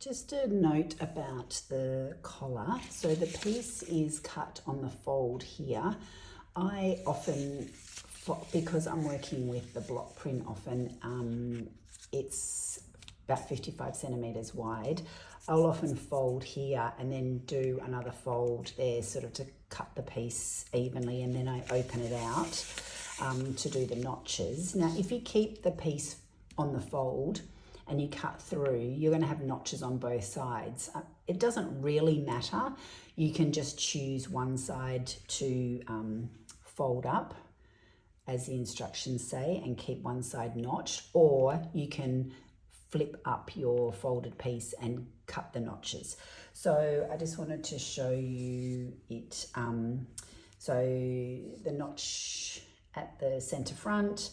Just a note about the collar. So the piece is cut on the fold here. I often, because I'm working with the block print often, it's about 55 centimeters wide. I'll often fold here and then do another fold there sort of to cut the piece evenly, and then I open it out to do the notches. Now, if you keep the piece on the fold and you cut through, you're going to have notches on both sides. It doesn't really matter. You can just choose one side to fold up, as the instructions say, and keep one side notched, or you can flip up your folded piece and cut the notches. So I just wanted to show you it. So the notch at the center front,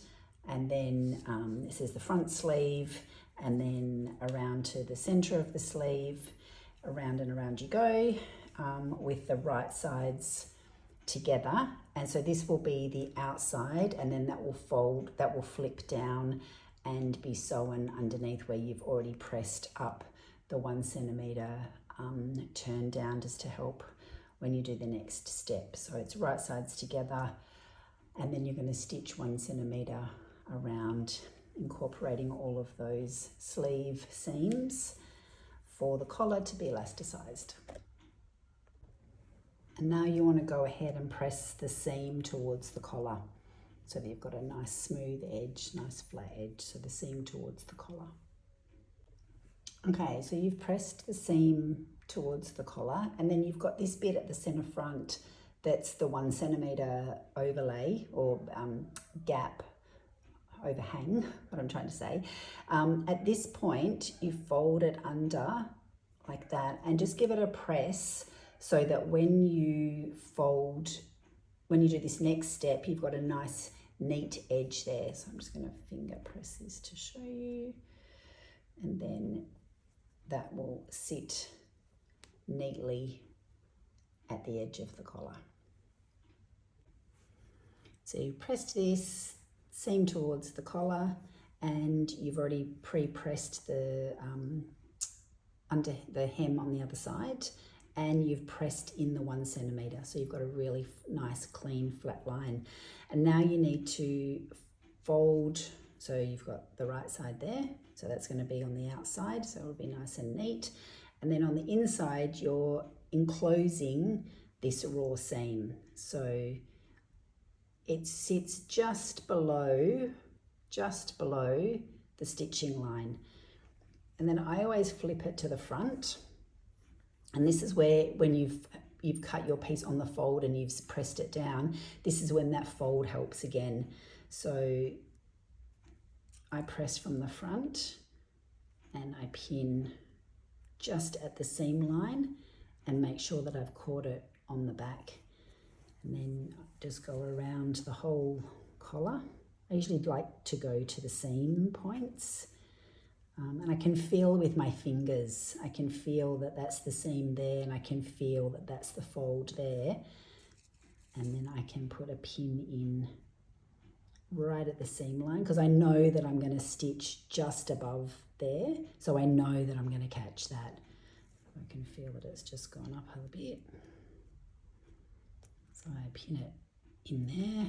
and then this is the front sleeve, and then around to the center of the sleeve, around and around you go, with the right sides together. And so this will be the outside, and then that will fold, that will flip down and be sewn underneath where you've already pressed up the 1 centimeter turn down, just to help when you do the next step. So it's right sides together, and then you're going to stitch 1 centimeter around, incorporating all of those sleeve seams for the collar to be elasticized. And now you want to go ahead and press the seam towards the collar so that you've got a nice smooth edge, nice flat edge, so the seam towards the collar. Okay, so you've pressed the seam towards the collar, and then you've got this bit at the center front that's the 1 centimeter overlay or gap, overhang, what I'm trying to say. At this point, you fold it under like that and just give it a press so that when you fold, when you do this next step, you've got a nice neat edge there. So I'm just going to finger press this to show you, and then that will sit neatly at the edge of the collar. So you pressed this seam towards the collar, and you've already pre-pressed the under the hem on the other side, and you've pressed in the 1 centimeter. So you've got a really nice, clean, flat line. And now you need to fold. So you've got the right side there. So that's going to be on the outside. So it'll be nice and neat. And then on the inside, you're enclosing this raw seam. So it sits just below the stitching line. And then I always flip it to the front. And this is where, when you've cut your piece on the fold and you've pressed it down, this is when that fold helps again. So I press from the front and I pin just at the seam line and make sure that I've caught it on the back. And then just go around the whole collar. I usually like to go to the seam points. And I can feel with my fingers, I can feel that that's the seam there, and I can feel that that's the fold there. And then I can put a pin in right at the seam line, because I know that I'm going to stitch just above there. So I know that I'm going to catch that. I can feel that it's just gone up a bit. So I pin it in there,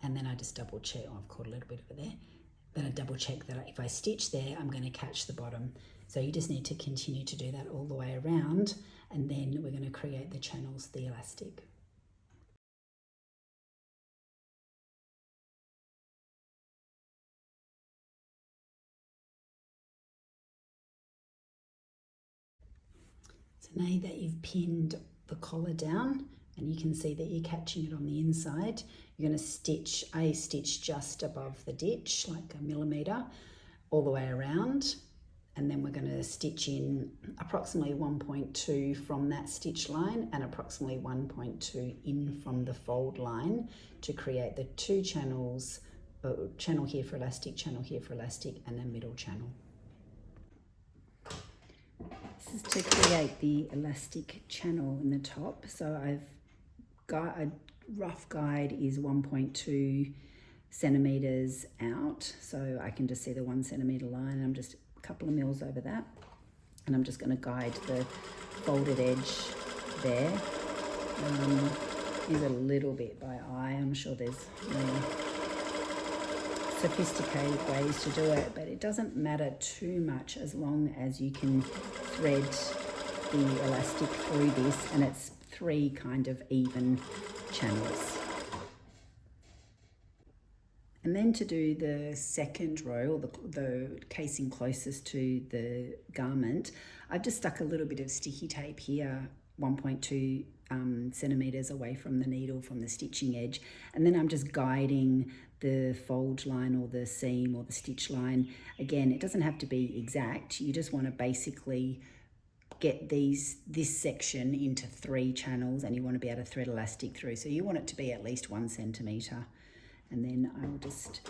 and then I just double check. Oh, I've caught a little bit of it there. Then I double check that if I stitch there, I'm going to catch the bottom. So you just need to continue to do that all the way around, and then we're going to create the channels, the elastic. So now that you've pinned the collar down, and you can see that you're catching it on the inside, you're going to stitch a stitch just above the ditch, like a millimetre, all the way around. And then we're going to stitch in approximately 1.2 from that stitch line and approximately 1.2 in from the fold line to create the 2 channels, channel here for elastic, channel here for elastic, and a middle channel. This is to create the elastic channel in the top. So I've got a rough guide is 1.2 centimeters out. So I can just see the 1 centimeter line. I'm just a couple of mils over that. And I'm just going to guide the folded edge there. Use a little bit by eye. I'm sure there's more sophisticated ways to do it, but it doesn't matter too much as long as you can thread the elastic through this, and it's 3 kind of even channels. And then to do the second row, or the casing closest to the garment, I've just stuck a little bit of sticky tape here, 1.2 centimeters away from the needle, from the stitching edge, and then I'm just guiding the fold line or the seam or the stitch line. Again, it doesn't have to be exact. You just want to basically get this section into 3 channels, and you want to be able to thread elastic through. So you want it to be at least 1 centimeter. And then I will just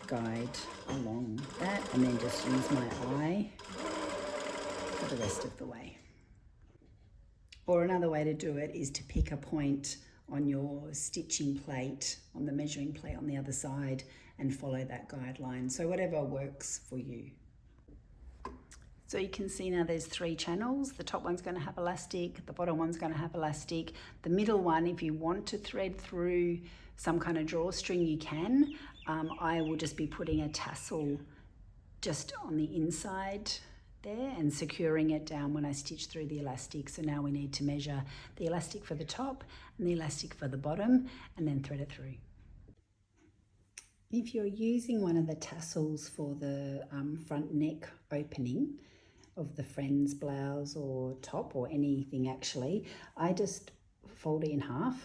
guide along that, and then just use my eye for the rest of the way. Or another way to do it is to pick a point on your stitching plate, on the measuring plate on the other side, and follow that guideline. So whatever works for you. So you can see now there's 3 channels. The top one's going to have elastic, the bottom one's going to have elastic. The middle one, if you want to thread through some kind of drawstring, you can. I will just be putting a tassel just on the inside there and securing it down when I stitch through the elastic. So now we need to measure the elastic for the top and the elastic for the bottom, and then thread it through. If you're using one of the tassels for the front neck opening of the Friends blouse or top, or anything actually, I just fold it in half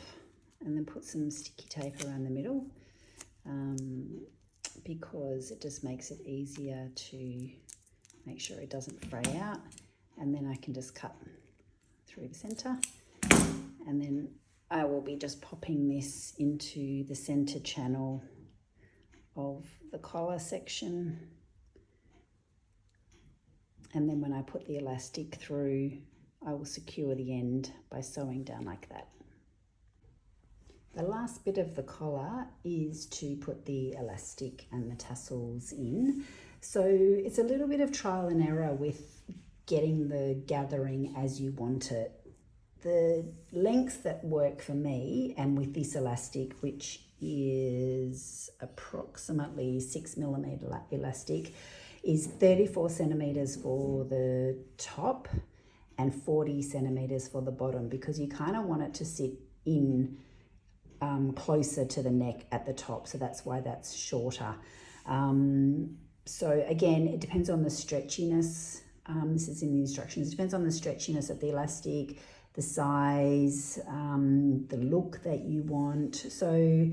and then put some sticky tape around the middle, because it just makes it easier to make sure it doesn't fray out. And then I can just cut through the center, and then I will be just popping this into the center channel of the collar section. And then when I put the elastic through, I will secure the end by sewing down like that. The last bit of the collar is to put the elastic and the tassels in. So it's a little bit of trial and error with getting the gathering as you want it. The lengths that work for me, and with this elastic, which is approximately 6mm elastic, is 34 centimeters for the top and 40 centimeters for the bottom, because you kind of want it to sit in closer to the neck at the top, so that's why that's shorter. So again, it depends on the stretchiness. This is in the instructions. It depends on the stretchiness of the elastic, the size, the look that you want. So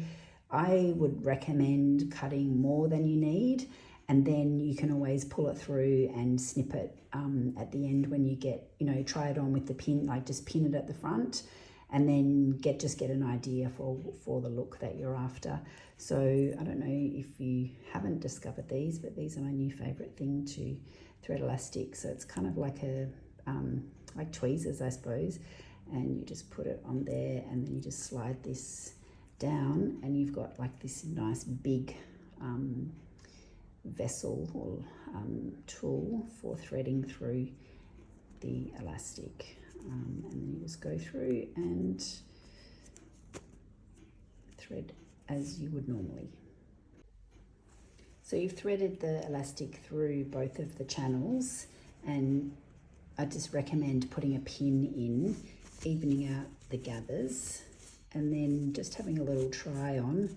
I would recommend cutting more than you need, and then you can always pull it through and snip it at the end when you get, try it on with the pin, like just pin it at the front, and then just get an idea for the look that you're after. So I don't know if you haven't discovered these, but these are my new favorite thing to thread elastic. So it's kind of like like tweezers, I suppose, and you just put it on there, and then you just slide this down, and you've got like this nice big vessel or tool for threading through the elastic. And then you just go through and thread as you would normally. So you've threaded the elastic through both of the channels, and I just recommend putting a pin in, evening out the gathers, and then just having a little try on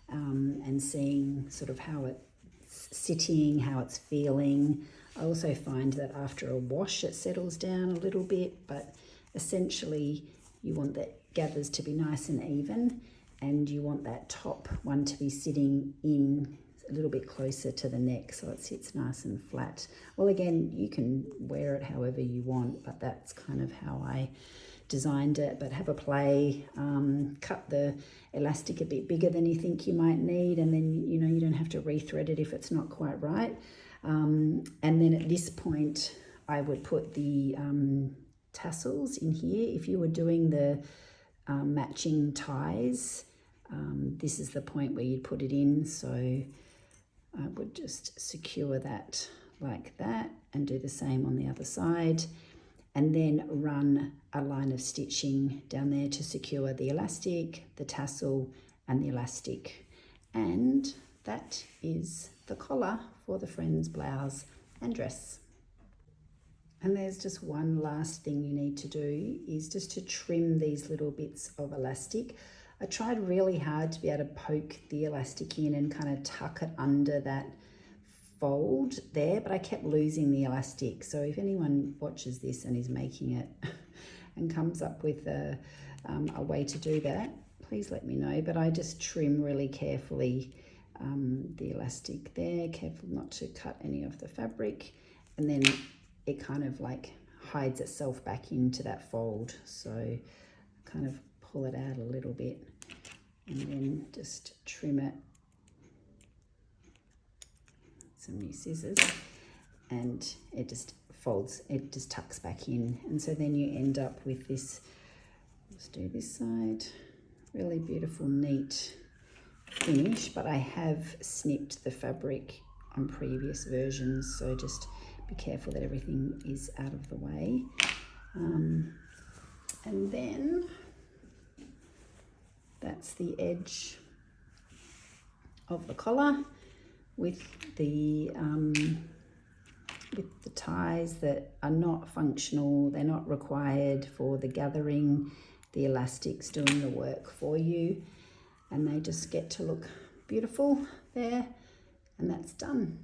and seeing sort of how it's sitting, how it's feeling. I also find that after a wash it settles down a little bit, but essentially you want the gathers to be nice and even, and you want that top one to be sitting in a little bit closer to the neck so it sits nice and flat. Well, again, you can wear it however you want, but that's kind of how I designed it. But have a play, cut the elastic a bit bigger than you think you might need, and then you don't have to rethread it if it's not quite right. And then at this point I would put the tassels in here. If you were doing the matching ties, this is the point where you'd put it in. So I would just secure that like that, and do the same on the other side, and then run a line of stitching down there to secure the elastic, the tassel, and the elastic. And that is the collar for the Friends blouse and dress. And there's just one last thing you need to do, is just to trim these little bits of elastic. I tried really hard to be able to poke the elastic in and kind of tuck it under that fold there, but I kept losing the elastic. So if anyone watches this and is making it and comes up with a way to do that, please let me know. But I just trim really carefully the elastic there, careful not to cut any of the fabric, and then it kind of like hides itself back into that fold. So kind of pull it out a little bit and then just trim it. Some new scissors, and it just folds, it just tucks back in, and so then you end up with this. Let's do this side. Really beautiful, neat finish, but I have snipped the fabric on previous versions, so just be careful that everything is out of the way. And then that's the edge of the collar with the ties that are not functional. They're not required for the gathering. The elastic's doing the work for you, and they just get to look beautiful there, and that's done.